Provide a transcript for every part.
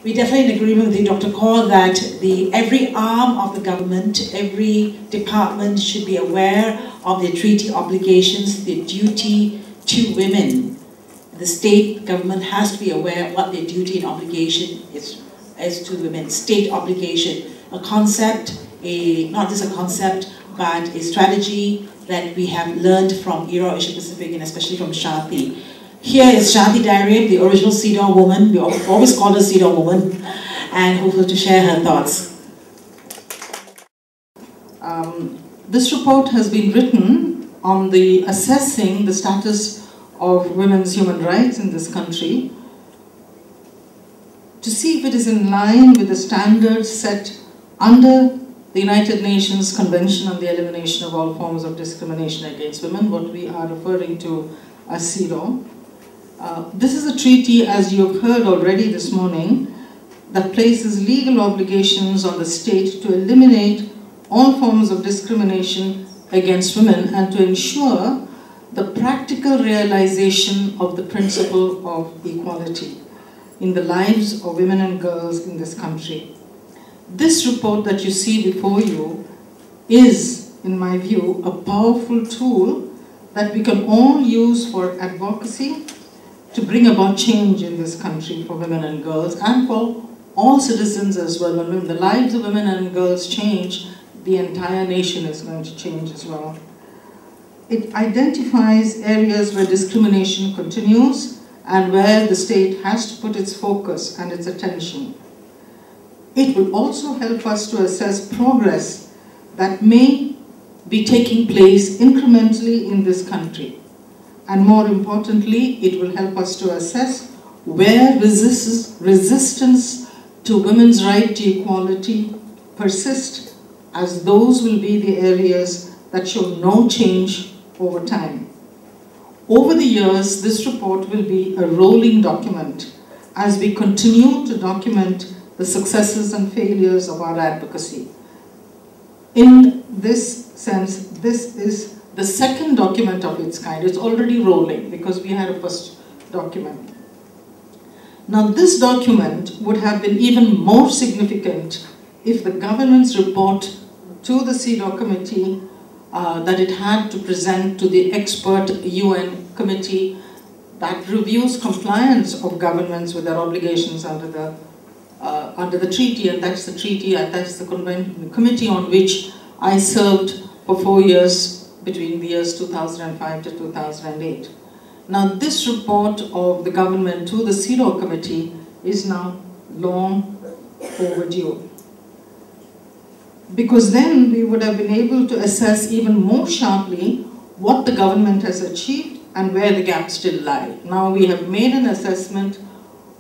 We definitely in agreement with you, Dr. Kaur, that every arm of the government, every department should be aware of their treaty obligations, their duty to women. The state government has to be aware of what their duty and obligation is to women. State obligation, a concept, not just a concept, but a strategy that we have learned from ERA Asia Pacific and especially from Shati. Here is Shati Darib, the original CEDAW woman. We always call her CEDAW woman, and hopefully to share her thoughts. This report has been written on assessing the status of women's human rights in this country to see if it is in line with the standards set under the United Nations Convention on the Elimination of All Forms of Discrimination Against Women, what we are referring to as CEDAW. This is a treaty, as you have heard already this morning, that places legal obligations on the state to eliminate all forms of discrimination against women and to ensure the practical realization of the principle of equality in the lives of women and girls in this country. This report that you see before you is, in my view, a powerful tool that we can all use for advocacy to bring about change in this country for women and girls and for all citizens as well. When the lives of women and girls change, the entire nation is going to change as well. It identifies areas where discrimination continues and where the state has to put its focus and its attention. It will also help us to assess progress that may be taking place incrementally in this country. And more importantly, it will help us to assess where resistance to women's right to equality persist, as those will be the areas that show no change over time. Over the years, this report will be a rolling document as we continue to document the successes and failures of our advocacy. In this sense, this is the second document of its kind. It's already rolling because we had a first document. Now, this document would have been even more significant if the government's report to the CEDAW committee that it had to present to the expert UN committee that reviews compliance of governments with their obligations under the treaty, and that's the treaty, and that's the committee on which I served for 4 years between the years 2005 to 2008. Now, this report of the government to the CEDAW committee is now long overdue, because then we would have been able to assess even more sharply what the government has achieved and where the gaps still lie. Now we have made an assessment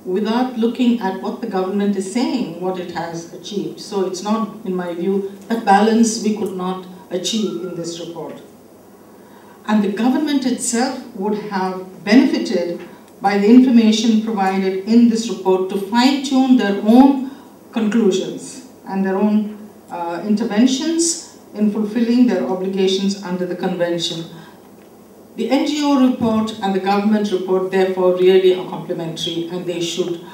without looking at what the government is saying, what it has achieved. So it's not, in my view, that balance we could not achieve in this report. And the government itself would have benefited by the information provided in this report to fine-tune their own conclusions and their own interventions in fulfilling their obligations under the convention. The NGO report and the government report, therefore, really are complementary, and they should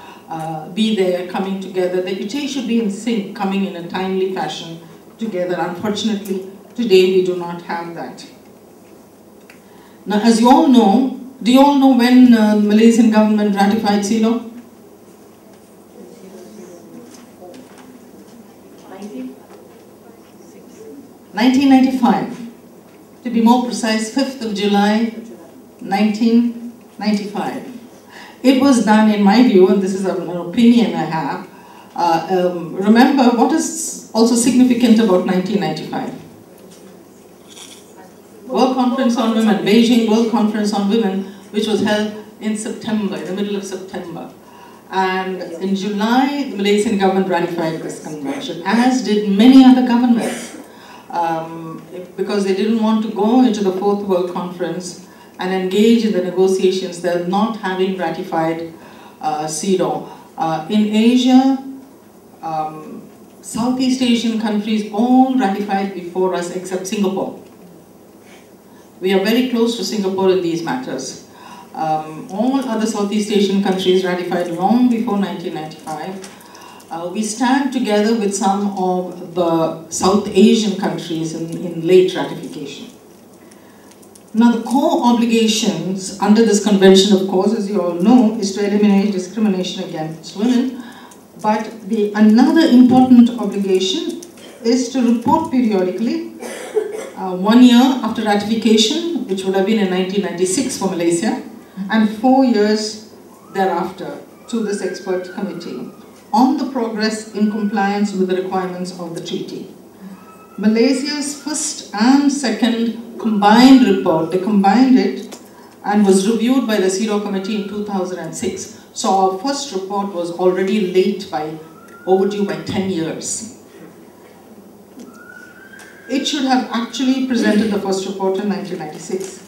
be there coming together. They should be in sync, coming in a timely fashion together. Unfortunately, today we do not have that. Now, as you all know, do you all know when the Malaysian government ratified CEDAW? 1995. To be more precise, 5th of July, 1995. It was done, in my view, and this is an opinion I have, remember what is also significant about 1995? World Conference on Women, Beijing World Conference on Women, which was held in September, in the middle of September. And in July, the Malaysian government ratified this convention, as did many other governments. Because they didn't want to go into the 4th World Conference and engage in the negotiations, they're not having ratified CEDAW. In Asia, Southeast Asian countries all ratified before us except Singapore. We are very close to Singapore in these matters. All other Southeast Asian countries ratified long before 1995. We stand together with some of the South Asian countries in late ratification. Now, the core obligations under this convention, of course, as you all know, is to eliminate discrimination against women. But another important obligation is to report periodically, 1 year after ratification, which would have been in 1996 for Malaysia, and 4 years thereafter to this expert committee on the progress in compliance with the requirements of the treaty. Malaysia's first and second combined report, they combined it and was reviewed by the CEDAW committee in 2006. So our first report was already overdue by 10 years. It should have actually presented the first report in 1996.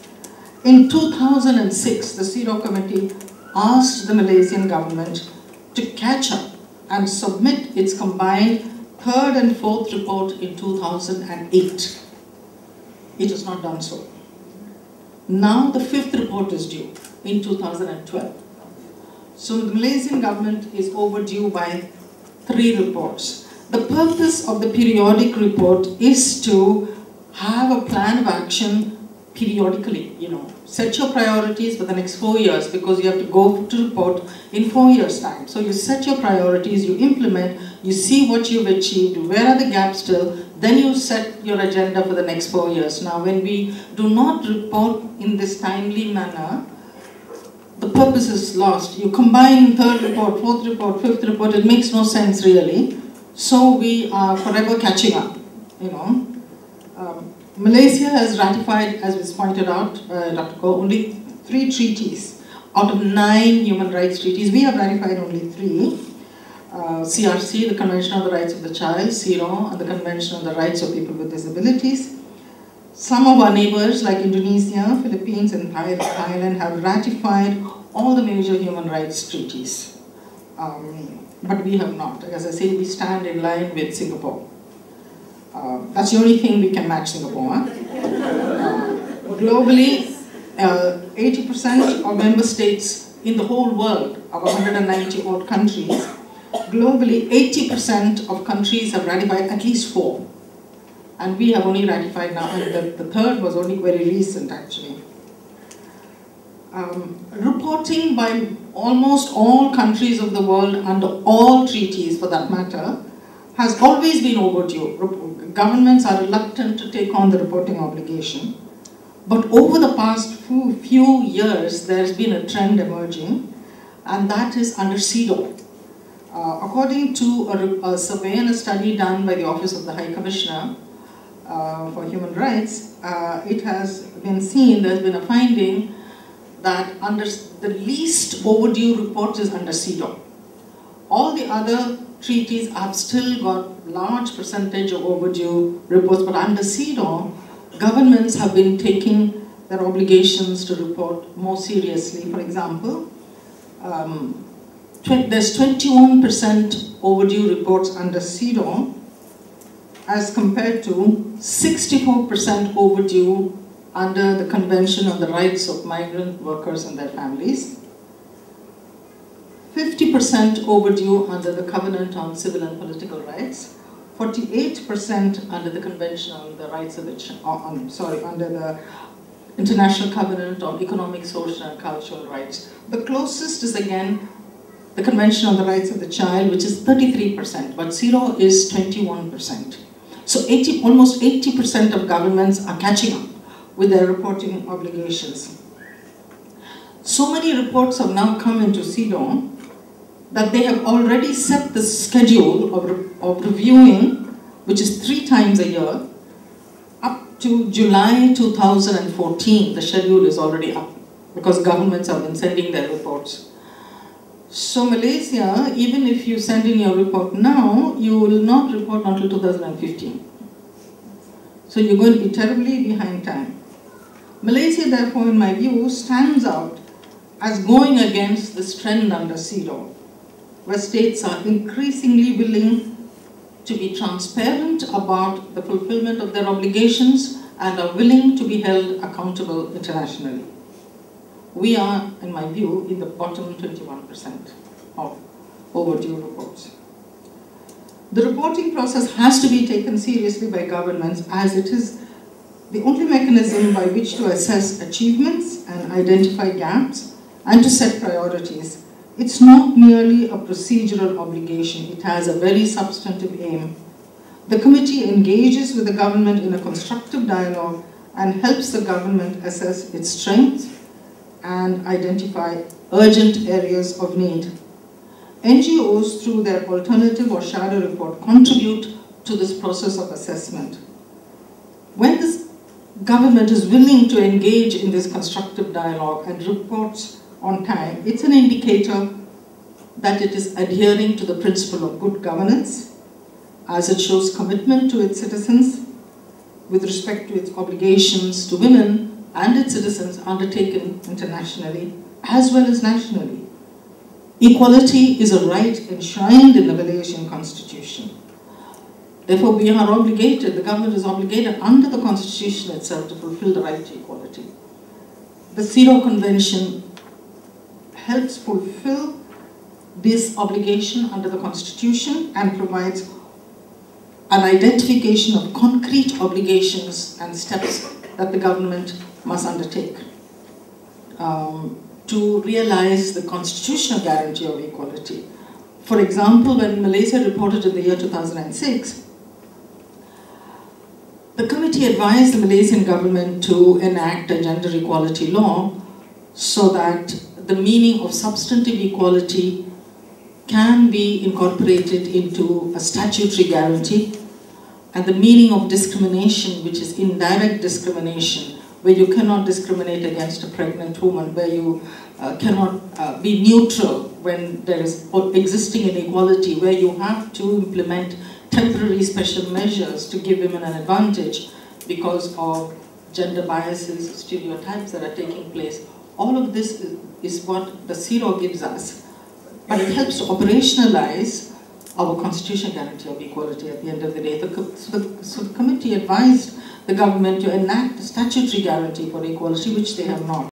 In 2006, the CEDAW committee asked the Malaysian government to catch up and submit its combined third and fourth report in 2008. It has not done so. Now the fifth report is due in 2012. So the Malaysian government is overdue by 3 reports. The purpose of the periodic report is to have a plan of action periodically, set your priorities for the next 4 years, because you have to go to report in 4 years' time. So you set your priorities, you implement, you see what you've achieved, where are the gaps still, then you set your agenda for the next 4 years. Now, when we do not report in this timely manner, the purpose is lost. You combine third report, fourth report, fifth report, it makes no sense really. So we are forever catching up, Malaysia has ratified, as was pointed out, Dr. Ko, only 3 treaties out of 9 human rights treaties. We have ratified only 3. CRC, the Convention on the Rights of the Child, CEDAW, and the Convention on the Rights of People with Disabilities. Some of our neighbors like Indonesia, Philippines, and Thailand have ratified all the major human rights treaties. But we have not. As I say, we stand in line with Singapore. That's the only thing we can match Singapore. Globally, 80% of member states in the whole world, of 190 odd countries, globally 80% of countries have ratified at least 4. And we have only ratified now, and the third was only very recent actually. Reporting by almost all countries of the world under all treaties for that matter has always been overdue. Governments are reluctant to take on the reporting obligation. But over the past few years, there's been a trend emerging, and that is under CEDAW. According to a survey and a study done by the Office of the High Commissioner for Human Rights, it has been seen, there's been a finding that under the least overdue report is under CEDAW. All the other treaties have still got large percentage of overdue reports, but under CEDAW, governments have been taking their obligations to report more seriously. For example, there's 21% overdue reports under CEDAW as compared to 64% overdue under the Convention on the Rights of Migrant Workers and Their Families, 50% overdue under the Covenant on Civil and Political Rights, 48% under the Convention on the Rights of the under the International Covenant on Economic, Social and Cultural Rights. The closest is again the Convention on the Rights of the Child, which is 33%, but CEDAW is 21%. So almost 80% of governments are catching up with their reporting obligations. So many reports have now come into CEDAW that they have already set the schedule of reviewing, which is 3 times a year, up to July 2014. The schedule is already up because governments have been sending their reports. So Malaysia, even if you send in your report now, you will not report until 2015. So you're going to be terribly behind time. Malaysia, therefore, in my view, stands out as going against this trend under CEDAW, where states are increasingly willing to be transparent about the fulfillment of their obligations and are willing to be held accountable internationally. we are, in my view, in the bottom 21% of overdue reports. The reporting process has to be taken seriously by governments, as it is the only mechanism by which to assess achievements and identify gaps and to set priorities. It's not merely a procedural obligation, it has a very substantive aim. The committee engages with the government in a constructive dialogue and helps the government assess its strengths and identify urgent areas of need. NGOs, through their alternative or shadow report, contribute to this process of assessment. When this government is willing to engage in this constructive dialogue and reports on time, it's an indicator that it is adhering to the principle of good governance, as it shows commitment to its citizens with respect to its obligations to women and its citizens undertaken internationally as well as nationally. Equality is a right enshrined in the Malaysian Constitution. Therefore, we are obligated, the government is obligated under the Constitution itself to fulfill the right to equality. The CEDAW Convention helps fulfill this obligation under the Constitution and provides an identification of concrete obligations and steps that the government must undertake to realize the constitutional guarantee of equality. For example, when Malaysia reported in the year 2006, the committee advised the Malaysian government to enact a gender equality law so that the meaning of substantive equality can be incorporated into a statutory guarantee, and the meaning of discrimination, which is indirect discrimination, where you cannot discriminate against a pregnant woman, where you cannot be neutral when there is existing inequality, where you have to implement temporary special measures to give women an advantage because of gender biases, stereotypes that are taking place. All of this is what the CEDAW gives us, but it helps to operationalize our constitutional guarantee of equality at the end of the day. So the committee advised the government to enact a statutory guarantee for equality, which they have not.